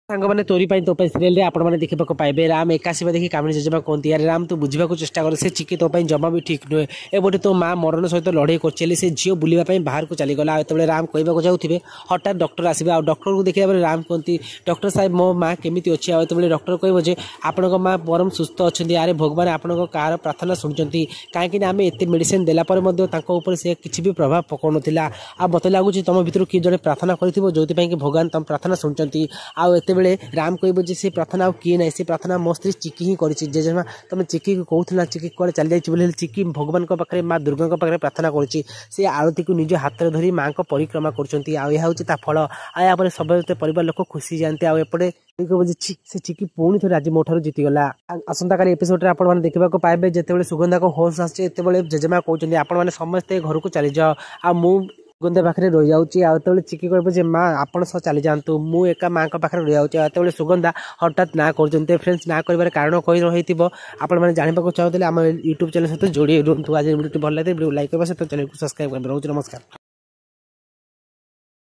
सांगने तोरी तो सीरियल आपने देखा पाइबे राम एकाशीबा देखिए कामिनी जेजेमा कहती यार राम तू बुझा चेष्टा कर से चिकी तो जमा भी ठीक नुहे एपटे तो माँ मरण सहित लड़े कर से झील बुलवाई बाहर को चलीगला जो राम कहवाक जाऊे हठात डॉक्टर आसवे आ डॉक्टर को देखा राम कहती डॉक्टर साहब मो माँ केमी अच्छी आते डॉक्टर कहे आपण माँ परम सुस्थ अच्छा अरे भगवान आपण कार प्रार्थना शुणुंट कहीं आम एत मेडिसिन देलापर से किसी भी प्रभाव पकाउ ना आ मत लगुच तुम भर किए जड़े प्रार्थना कर जो भगवान तुम प्रार्थना शुणुंट आते राम कह से प्रार्थना किए ना से प्रार्थना मो स्त्री चिकी ही करेजेमा तुम चिकी को कहूला चिकी कड़े चली जाइए चिकी भगवान पाखे माँ दुर्गा पाखे प्रार्थना कर आरती को निज हाथ में धरी माँ को परिक्रमा कर फल आया सब परिवार लोक खुशी जाते आपटे से चिकी पुणी थे आज मोठार जीतीगला आसंता काली एपिसोड रे आपन देखा पाइबे जिते सुगंधा को होश आसे जेजेमा कहते आपने समस्ते घर को चली जाओ आ सुगंधा पाखे रही जाऊँगी चिकी कहे माँ आपड़ सह चली जातु मु एका माँ पाखे रही जाऊँगी सुगंधा हठात ना कर फ्रेंड्स ना कर कारण कही रही आपने जानवाक चाहते आम यूट्यूब चैनल सहित जोड़ी रुहतु आज वीडियो भल लगे लाइक करवा सहित चैनल को सब्सक्राइब कर नमस्कार।